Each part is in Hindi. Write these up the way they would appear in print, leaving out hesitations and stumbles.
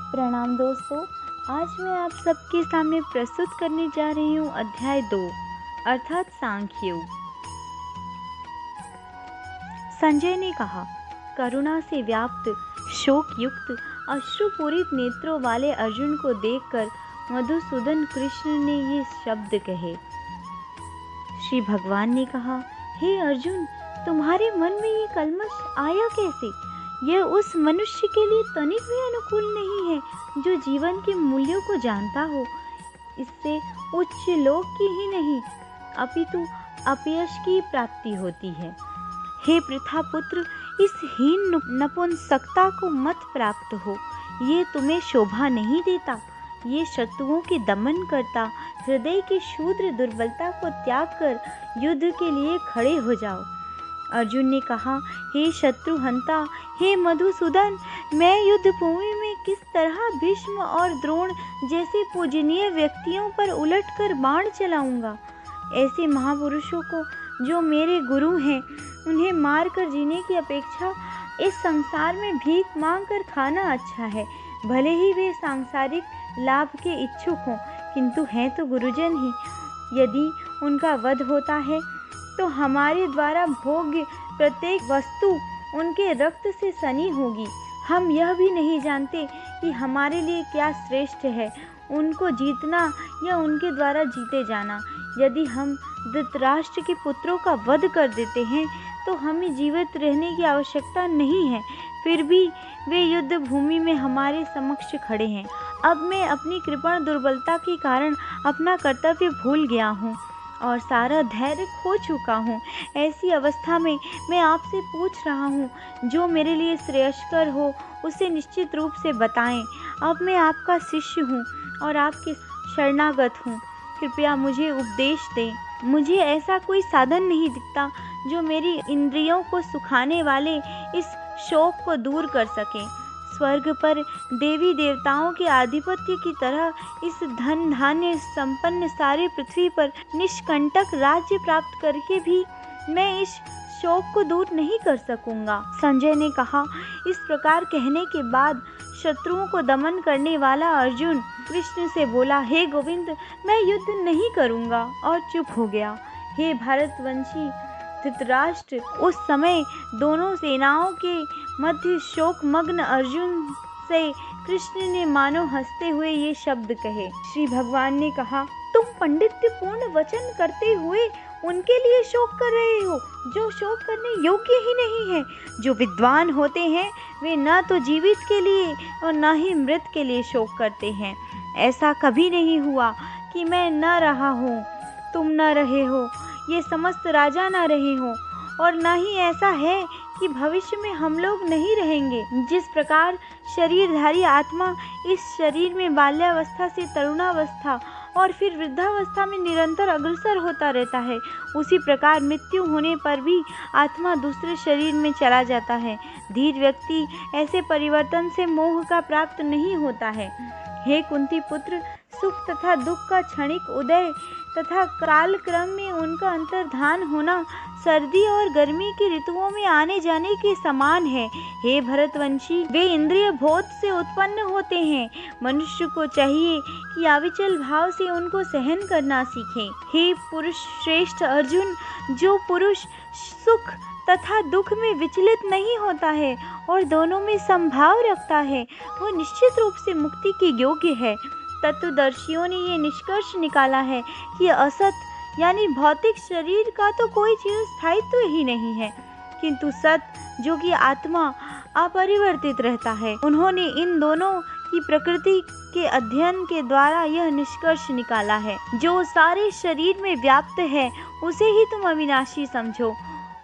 प्रणाम दोस्तों। आज मैं आप सबके सामने प्रस्तुत करने जा रही हूँ अध्याय 2 अर्थात सांख्य योग। संजय ने कहा, करुणा से व्याप्त शोक युक्त अश्रुपूरित नेत्रों वाले अर्जुन को देखकर मधुसूदन कृष्ण ने ये शब्द कहे। श्री भगवान ने कहा, हे अर्जुन, तुम्हारे मन में ये कल्मश आया कैसे? यह उस मनुष्य के लिए तनिक भी अनुकूल नहीं है जो जीवन के मूल्यों को जानता हो। इससे उच्च लोक की ही नहीं अपितु अपयश की प्राप्ति होती है। हे पृथा पुत्र, इस हीन नपुंसकता को मत प्राप्त हो, ये तुम्हें शोभा नहीं देता। ये शत्रुओं के दमन करता, हृदय की शूद्र दुर्बलता को त्याग कर युद्ध के लिए खड़े हो जाओ। अर्जुन ने कहा, हे शत्रुहंता, हे मधुसूदन, मैं युद्ध भूमि में किस तरह भीष्म और द्रोण जैसे पूजनीय व्यक्तियों पर उलटकर बाण चलाऊंगा? ऐसे महापुरुषों को जो मेरे गुरु हैं, उन्हें मार कर जीने की अपेक्षा इस संसार में भीख मांग कर खाना अच्छा है। भले ही वे सांसारिक लाभ के इच्छुक हों, किंतु हैं तो गुरुजन ही। यदि उनका वध होता है तो हमारे द्वारा भोग्य प्रत्येक वस्तु उनके रक्त से सनी होगी। हम यह भी नहीं जानते कि हमारे लिए क्या श्रेष्ठ है, उनको जीतना या उनके द्वारा जीते जाना। यदि हम धृतराष्ट्र के पुत्रों का वध कर देते हैं तो हमें जीवित रहने की आवश्यकता नहीं है, फिर भी वे युद्ध भूमि में हमारे समक्ष खड़े हैं। अब मैं अपनी कृपण दुर्बलता के कारण अपना कर्तव्य भूल गया हूँ और सारा धैर्य खो चुका हूँ। ऐसी अवस्था में मैं आपसे पूछ रहा हूँ, जो मेरे लिए श्रेयस्कर हो उसे निश्चित रूप से बताएं। अब मैं आपका शिष्य हूँ और आपके शरणागत हूँ, कृपया मुझे उपदेश दें। मुझे ऐसा कोई साधन नहीं दिखता जो मेरी इंद्रियों को सुखाने वाले इस शोक को दूर कर सके। स्वर्ग पर देवी देवताओं के आधिपत्य की तरह इस धन धान्य संपन्न सारी पृथ्वी पर निष्कंटक राज्य प्राप्त करके भी मैं इस शोक को दूर नहीं कर सकूंगा। संजय ने कहा। इस प्रकार कहने के बाद शत्रुओं को दमन करने वाला अर्जुन कृष्ण से बोला, हे गोविंद, मैं युद्ध नहीं करूंगा, और चुप हो गया। हे भारतवंशी धृतराष्ट्र, उस समय दोनों सेनाओं के मध्य शोकमग्न अर्जुन से कृष्ण ने मानो हंसते हुए ये शब्द कहे। श्री भगवान ने कहा, तुम पंडित्यपूर्ण वचन करते हुए उनके लिए शोक कर रहे हो जो शोक करने योग्य ही नहीं है। जो विद्वान होते हैं वे न तो जीवित के लिए और न ही मृत के लिए शोक करते हैं। ऐसा कभी नहीं हुआ कि मैं न रहा हूँ, तुम न रहे हो, ये समस्त राजा न रहे हो, और न ही ऐसा है कि भविष्य में हम लोग नहीं रहेंगे। जिस प्रकार शरीरधारी आत्मा इस शरीर में बाल्यावस्था से तरुणावस्था और फिर वृद्धावस्था में निरंतर अग्रसर होता रहता है, उसी प्रकार मृत्यु होने पर भी आत्मा दूसरे शरीर में चला जाता है। धीर व्यक्ति ऐसे परिवर्तन से मोह का प्राप्त नहीं होता है। हे कुंती पुत्र, सुख तथा दुख का क्षणिक उदय तथा काल क्रम में उनका अंतर्धान होना सर्दी और गर्मी की ऋतुओं में आने जाने के समान है। हे भरतवंशी, वे इंद्रिय बोध से उत्पन्न होते हैं। मनुष्य को चाहिए कि अविचल भाव से उनको सहन करना सीखे। हे पुरुष श्रेष्ठ अर्जुन, जो पुरुष सुख तथा दुख में विचलित नहीं होता है और दोनों में समभाव रखता है, वो निश्चित रूप से मुक्ति के योग्य है। तत्वदर्शियों ने ये निष्कर्ष निकाला है कि असत यानी भौतिक शरीर का तो कोई चिरस्थायित्व ही नहीं है, किंतु सत जो कि आत्मा अपरिवर्तित रहता है। उन्होंने इन दोनों की प्रकृति के अध्ययन के द्वारा यह निष्कर्ष निकाला है, जो सारे शरीर में व्याप्त है उसे ही तुम अविनाशी समझो।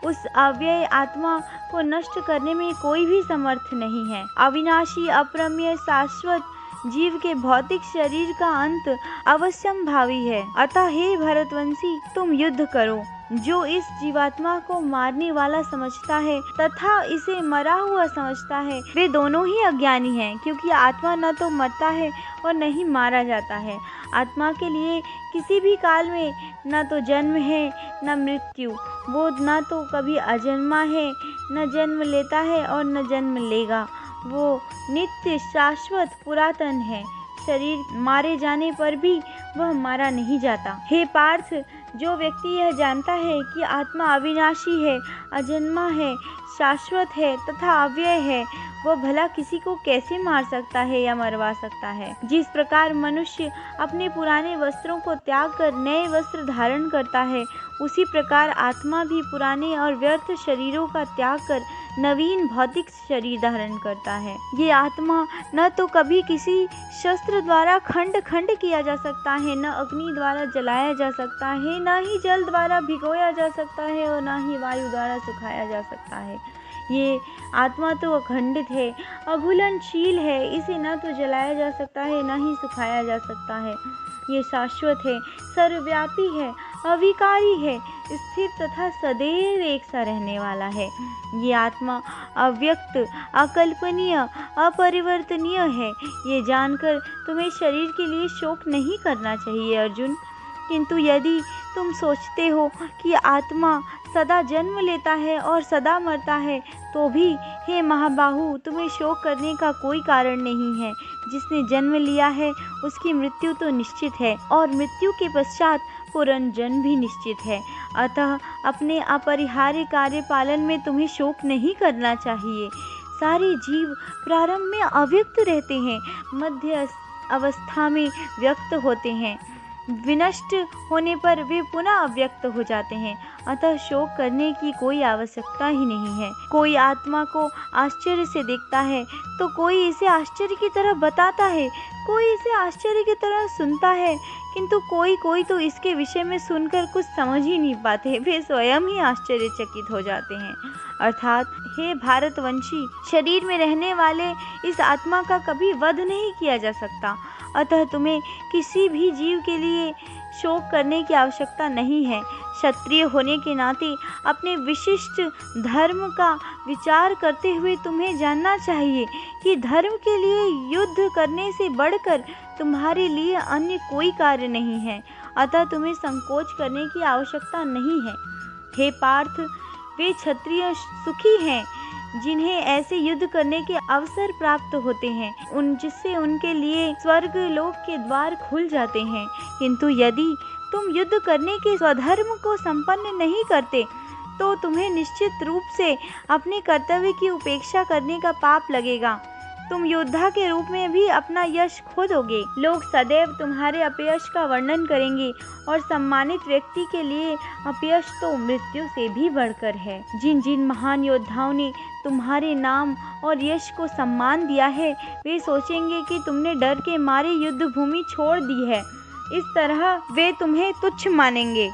उस अव्यय आत्मा को नष्ट करने में कोई भी समर्थ नहीं है। अविनाशी अप्रमेय शाश्वत जीव के भौतिक शरीर का अंत अवश्यंभावी है। अतः हे भरतवंशी, तुम युद्ध करो। जो इस जीवात्मा को मारने वाला समझता है तथा इसे मरा हुआ समझता है, वे दोनों ही अज्ञानी हैं, क्योंकि आत्मा न तो मरता है और न ही मारा जाता है। आत्मा के लिए किसी भी काल में न तो जन्म है न मृत्यु। वो न तो कभी अजन्मा है, न जन्म लेता है और न जन्म लेगा। वो नित्य शाश्वत पुरातन है। शरीर मारे जाने पर भी वह मारा नहीं जाता। हे पार्थ, जो व्यक्ति यह जानता है कि आत्मा अविनाशी है, अजन्मा है, शाश्वत है तथा अव्यय है, वह भला किसी को कैसे मार सकता है या मरवा सकता है। जिस प्रकार मनुष्य अपने पुराने वस्त्रों को त्याग कर नए वस्त्र धारण करता है, उसी प्रकार आत्मा भी पुराने और व्यर्थ शरीरों का त्याग कर नवीन भौतिक शरीर धारण करता है। ये आत्मा न तो कभी किसी शस्त्र द्वारा खंड खंड किया जा सकता है, न अग्नि द्वारा जलाया जा सकता है, न ही जल द्वारा भिगोया जा सकता है और न ही वायु द्वारा सुखाया जा सकता है। ये आत्मा तो अखंडित है, अघुलनशील है, इसे न तो जलाया जा सकता है न ही सुखाया जा सकता है। ये शाश्वत है, सर्वव्यापी है, अविकारी है, स्थिर तथा सदैव एक सा रहने वाला है। ये आत्मा अव्यक्त, अकल्पनीय, अपरिवर्तनीय है। ये जानकर तुम्हें शरीर के लिए शोक नहीं करना चाहिए अर्जुन। किंतु यदि तुम सोचते हो कि आत्मा सदा जन्म लेता है और सदा मरता है, तो भी हे महाबाहु, तुम्हें शोक करने का कोई कारण नहीं है। जिसने जन्म लिया है उसकी मृत्यु तो निश्चित है और मृत्यु के पश्चात पुनर्जन्म भी निश्चित है। अतः अपने अपरिहार्य कार्य पालन में तुम्हें शोक नहीं करना चाहिए। सारे जीव प्रारंभ में अव्यक्त रहते हैं, मध्य अवस्था में व्यक्त होते हैं, विनष्ट होने पर वे पुनः अव्यक्त हो जाते हैं। अतः शोक करने की कोई आवश्यकता ही नहीं है। कोई आत्मा को आश्चर्य से देखता है तो कोई इसे आश्चर्य की तरह बताता है, कोई इसे आश्चर्य की तरह सुनता है, किंतु कोई तो इसके विषय में सुनकर कुछ समझ ही नहीं पाते, वे स्वयं ही आश्चर्यचकित हो जाते हैं। अर्थात हे भारतवंशी, शरीर में रहने वाले इस आत्मा का कभी वध नहीं किया जा सकता। अतः तुम्हें किसी भी जीव के लिए शोक करने की आवश्यकता नहीं है। क्षत्रिय होने के नाते अपने विशिष्ट धर्म का विचार करते हुए तुम्हें जानना चाहिए कि धर्म के लिए युद्ध करने से बढ़कर तुम्हारे लिए अन्य कोई कार्य नहीं है। अतः तुम्हें संकोच करने की आवश्यकता नहीं है। हे पार्थ, वे क्षत्रिय सुखी हैं जिन्हें ऐसे युद्ध करने के अवसर प्राप्त होते हैं, जिससे उनके लिए स्वर्ग लोक के द्वार खुल जाते हैं। किंतु यदि तुम युद्ध करने के स्वधर्म को संपन्न नहीं करते, तो तुम्हें निश्चित रूप से अपने कर्तव्य की उपेक्षा करने का पाप लगेगा। तुम योद्धा के रूप में भी अपना यश खो दोगे। लोग सदैव तुम्हारे अपयश का वर्णन करेंगे और सम्मानित व्यक्ति के लिए अपयश तो मृत्यु से भी बढ़कर है। जिन जिन महान योद्धाओं ने तुम्हारे नाम और यश को सम्मान दिया है, वे सोचेंगे कि तुमने डर के मारे युद्ध भूमि छोड़ दी है। इस तरह वे तुम्हें तुच्छ मानेंगे।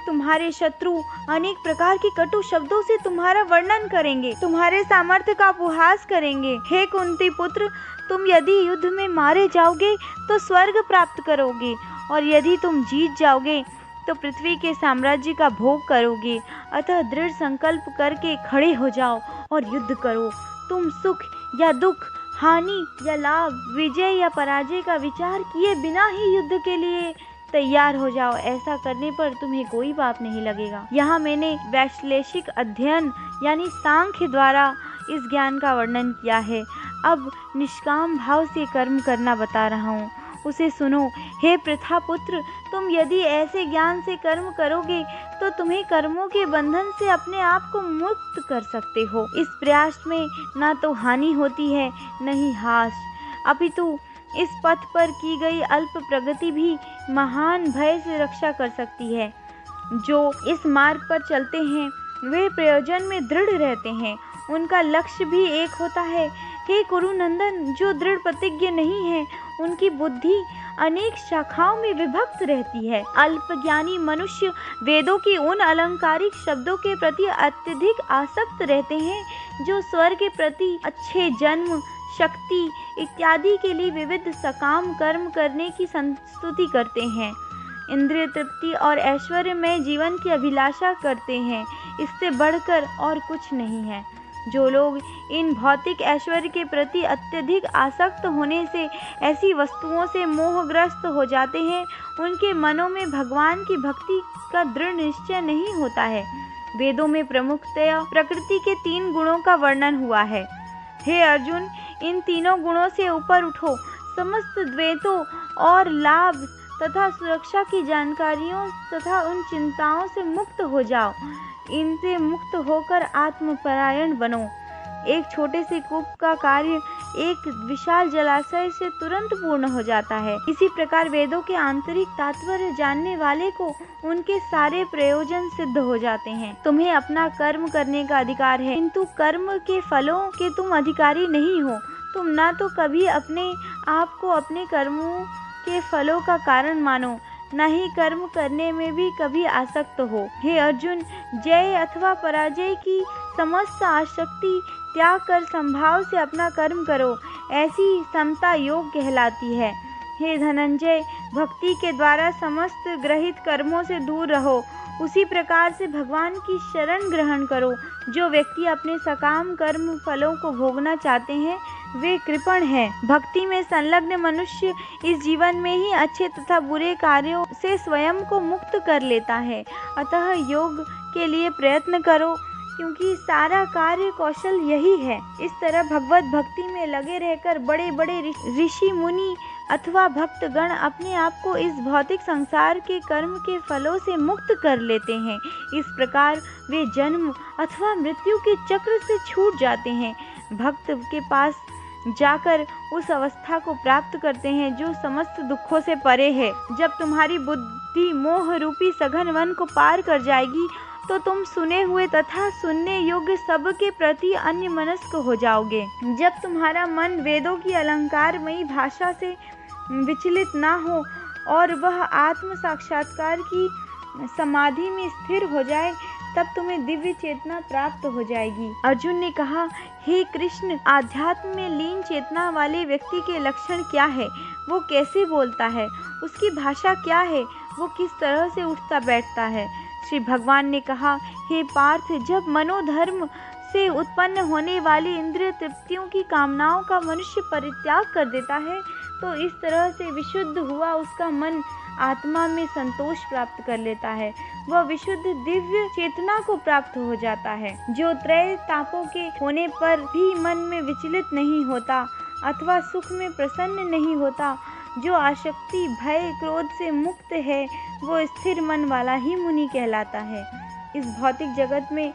तुम्हारे शत्रु अनेक प्रकार के कटु शब्दों से तुम्हारा वर्णन करेंगे, तुम्हारे सामर्थ्य का उपहास करेंगे। हे कुंती पुत्र, तुम यदि युद्ध में मारे जाओगे तो स्वर्ग प्राप्त करोगे, और यदि तुम जीत जाओगे तो पृथ्वी के साम्राज्य का भोग करोगे। अतः दृढ़ संकल्प करके खड़े हो जाओ और युद्ध करो। तुम सुख या दुख, हानि या लाभ, विजय या पराजय का विचार किए बिना ही युद्ध के लिए तैयार हो जाओ। ऐसा करने पर तुम्हें कोई पाप नहीं लगेगा। यहाँ मैंने वैश्लेषिक अध्ययन यानी सांख्य द्वारा इस ज्ञान का वर्णन किया है। अब निष्काम भाव से कर्म करना बता रहा हूँ, उसे सुनो। हे पृथा पुत्र, तुम यदि ऐसे ज्ञान से कर्म करोगे तो तुम्हें कर्मों के बंधन से अपने आप को मुक्त कर सकते हो। इस प्रयास में न तो हानि होती है न ही हास, अपितु इस पथ पर की गई अल्प प्रगति भी महान भय से रक्षा कर सकती है। जो इस मार्ग पर चलते हैं वे प्रयोजन में दृढ़ रहते हैं, उनका लक्ष्य भी एक होता है। हे कुरुनंदन, जो दृढ़ प्रतिज्ञ नहीं है उनकी बुद्धि अनेक शाखाओं में विभक्त रहती है। अल्पज्ञानी मनुष्य वेदों की उन अलंकारिक शब्दों के प्रति अत्यधिक आसक्त रहते हैं जो स्वर के प्रति अच्छे जन्म, शक्ति इत्यादि के लिए विविध सकाम कर्म करने की संस्तुति करते हैं। इंद्रिय तृप्ति और ऐश्वर्य में जीवन की अभिलाषा करते हैं, इससे बढ़कर और कुछ नहीं है। जो लोग इन भौतिक ऐश्वर्य के प्रति अत्यधिक आसक्त होने से ऐसी वस्तुओं से मोहग्रस्त हो जाते हैं, उनके मनों में भगवान की भक्ति का दृढ़ निश्चय नहीं होता है। वेदों में प्रमुखतया प्रकृति के 3 गुणों का वर्णन हुआ है। हे अर्जुन, इन तीनों गुणों से ऊपर उठो, समस्त द्वैतों और लाभ तथा सुरक्षा की जानकारियों तथा उन चिंताओं से मुक्त हो जाओ। इनसे मुक्त होकर आत्मपरायण बनो। एक छोटे से कूप का कार्य एक विशाल जलाशय से तुरंत पूर्ण हो जाता है। इसी प्रकार वेदों के आंतरिक तात्पर्य जानने वाले को उनके सारे प्रयोजन सिद्ध हो जाते हैं। तुम्हें अपना कर्म करने का अधिकार है, किंतु कर्म के फलों के तुम अधिकारी नहीं हो। तुम ना तो कभी अपने आप को अपने कर्मों के फलों का कारण मानो, न ही कर्म करने में भी कभी आसक्त हो। हे अर्जुन, जय अथवा पराजय की समस्त आसक्ति त्याग कर संभाव से अपना कर्म करो, ऐसी समता योग कहलाती है। हे धनंजय, भक्ति के द्वारा समस्त ग्रहित कर्मों से दूर रहो। उसी प्रकार से भगवान की शरण ग्रहण करो। जो व्यक्ति अपने सकाम कर्म फलों को भोगना चाहते हैं वे कृपण हैं। भक्ति में संलग्न मनुष्य इस जीवन में ही अच्छे तथा बुरे कार्यों से स्वयं को मुक्त कर लेता है। अतः योग के लिए प्रयत्न करो, क्योंकि सारा कार्य कौशल यही है। इस तरह भगवत भक्ति में लगे रहकर बड़े बड़े ऋषि मुनि अथवा भक्तगण अपने आप को इस भौतिक संसार के कर्म के फलों से मुक्त कर लेते हैं। इस प्रकार वे जन्म अथवा मृत्यु के चक्र से छूट जाते हैं। भक्त के पास जाकर उस अवस्था को प्राप्त करते हैं जो समस्त दुखों से परे है। जब तुम्हारी बुद्धि मोह रूपी सघन वन को पार कर जाएगी तो तुम सुने हुए तथा सुनने योग्य सब के प्रति अन्यमनस्क हो जाओगे। जब तुम्हारा मन वेदों की अलंकारमयी भाषा से विचलित ना हो और वह आत्म साक्षात्कार की समाधि में स्थिर हो जाए, तब तुम्हें दिव्य चेतना प्राप्त हो जाएगी। अर्जुन ने कहा, हे कृष्ण, आध्यात्म में लीन चेतना वाले व्यक्ति के लक्षण क्या है? वो कैसे बोलता है? उसकी भाषा क्या है? वो किस तरह से उठता बैठता है? श्री भगवान ने कहा, हे पार्थ, जब मनोधर्म से उत्पन्न होने वाली इंद्रिय तृप्तियों की कामनाओं का मनुष्य परित्याग कर देता है, तो इस तरह से विशुद्ध हुआ उसका मन आत्मा में संतोष प्राप्त कर लेता है। वह विशुद्ध दिव्य चेतना को प्राप्त हो जाता है, जो त्रय तापों के होने पर भी मन में विचलित नहीं होता अथवा सुख में प्रसन्न नहीं होता। जो आसक्ति भय क्रोध से मुक्त है, वो स्थिर मन वाला ही मुनि कहलाता है। इस भौतिक जगत में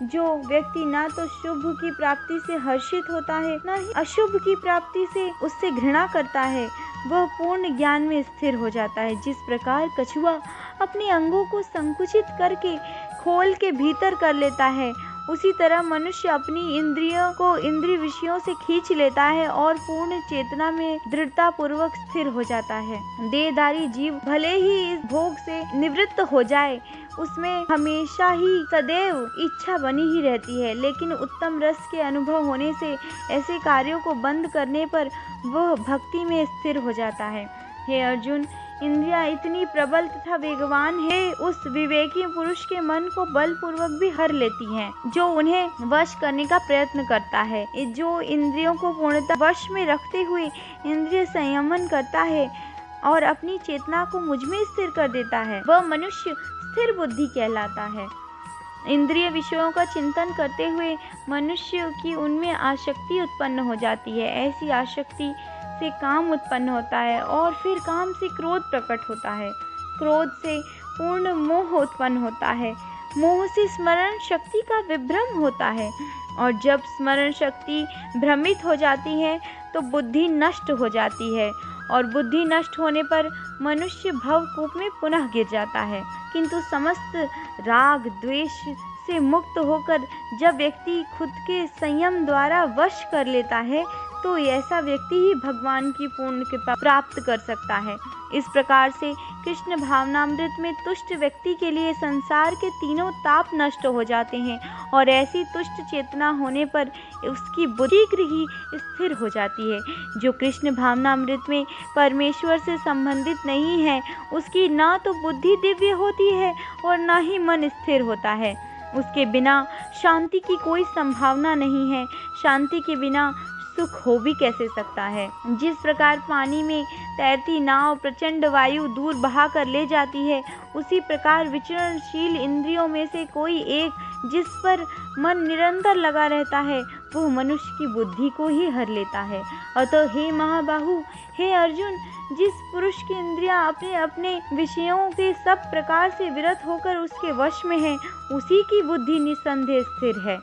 जो व्यक्ति ना तो शुभ की प्राप्ति से हर्षित होता है, ना ही अशुभ की प्राप्ति से उससे घृणा करता है, वह पूर्ण ज्ञान में स्थिर हो जाता है। जिस प्रकार कछुआ अपने अंगों को संकुचित करके खोल के भीतर कर लेता है, उसी तरह मनुष्य अपनी इंद्रियों को इंद्रिय विषयों से खींच लेता है और पूर्ण चेतना में दृढ़ता पूर्वक स्थिर हो जाता है। देहधारी जीव भले ही इस भोग से निवृत्त हो जाए, उसमें हमेशा ही सदैव इच्छा बनी ही रहती है, लेकिन उत्तम रस के अनुभव होने से ऐसे कार्यों को बंद करने पर वह भक्ति में स्थिर हो जाता है। हे अर्जुन, इंद्रियां इतनी प्रबल तथा वेगवान है, उस विवेकी पुरुष के मन को बलपूर्वक भी हर लेती हैं, जो उन्हें वश करने का प्रयत्न करता है। जो इंद्रियों को पूर्णतः वश में रखते हुए इंद्रिय संयमन करता है और अपनी चेतना को मुझ में स्थिर कर देता है, वह मनुष्य स्थिर बुद्धि कहलाता है। इंद्रिय विषयों का चिंतन करते हुए मनुष्य की उनमें आसक्ति उत्पन्न हो जाती है। ऐसी आसक्ति से काम उत्पन्न होता है और फिर काम से क्रोध प्रकट होता है। क्रोध से पूर्ण मोह उत्पन्न होता है। मोह से स्मरण शक्ति का विभ्रम होता है, और जब स्मरण शक्ति भ्रमित हो जाती है तो बुद्धि नष्ट हो जाती है, और बुद्धि नष्ट होने पर मनुष्य भवकूप में पुनः गिर जाता है। किंतु समस्त राग द्वेष से मुक्त होकर जब व्यक्ति खुद के संयम द्वारा वश कर लेता है, तो ऐसा व्यक्ति ही भगवान की पूर्ण कृपा प्राप्त कर सकता है। इस प्रकार से कृष्ण भावनामृत में तुष्ट व्यक्ति के लिए संसार के तीनों ताप नष्ट हो जाते हैं, और ऐसी तुष्ट चेतना होने पर उसकी बुद्धि ही स्थिर हो जाती है। जो कृष्ण भावनामृत में परमेश्वर से संबंधित नहीं है, उसकी ना तो बुद्धि दिव्य होती है और ना ही मन स्थिर होता है। उसके बिना शांति की कोई संभावना नहीं है। शांति के बिना सुख हो भी कैसे सकता है। जिस प्रकार पानी में तैरती नाव प्रचंड वायु दूर बहा कर ले जाती है, उसी प्रकार विचरणशील इंद्रियों में से कोई एक जिस पर मन निरंतर लगा रहता है, वह मनुष्य की बुद्धि को ही हर लेता है। अतः हे महाबाहु, हे अर्जुन, जिस पुरुष की इंद्रियां अपने अपने विषयों के सब प्रकार से विरत होकर उसके वश में है, उसी की बुद्धि निस्संदेह स्थिर है।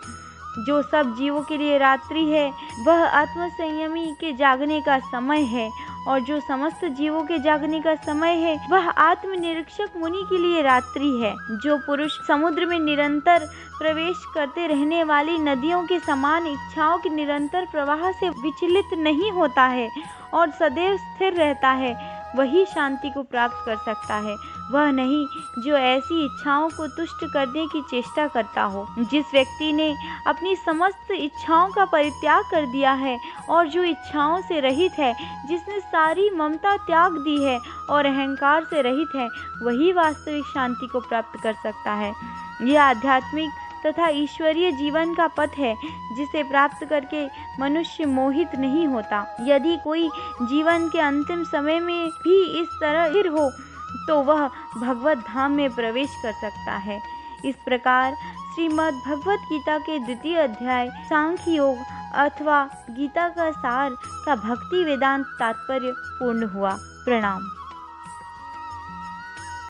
जो सब जीवों के लिए रात्रि है वह आत्मसंयमी के जागने का समय है, और जो समस्त जीवों के जागने का समय है वह आत्मनिरीक्षक मुनि के लिए रात्रि है। जो पुरुष समुद्र में निरंतर प्रवेश करते रहने वाली नदियों के समान इच्छाओं के निरंतर प्रवाह से विचलित नहीं होता है और सदैव स्थिर रहता है, वही शांति को प्राप्त कर सकता है, वह नहीं जो ऐसी इच्छाओं को तुष्ट करने की चेष्टा करता हो। जिस व्यक्ति ने अपनी समस्त इच्छाओं का परित्याग कर दिया है और जो इच्छाओं से रहित है, जिसने सारी ममता त्याग दी है और अहंकार से रहित है, वही वास्तविक शांति को प्राप्त कर सकता है। यह आध्यात्मिक तथा ईश्वरीय जीवन का पथ है, जिसे प्राप्त करके मनुष्य मोहित नहीं होता। यदि कोई जीवन के अंतिम समय में भी इस तरह स्थिर हो तो वह भगवत धाम में प्रवेश कर सकता है। इस प्रकार श्रीमद् भगवत गीता के द्वितीय अध्याय सांख्य योग अथवा गीता का सार का भक्ति वेदांत तात्पर्य पूर्ण हुआ। प्रणाम।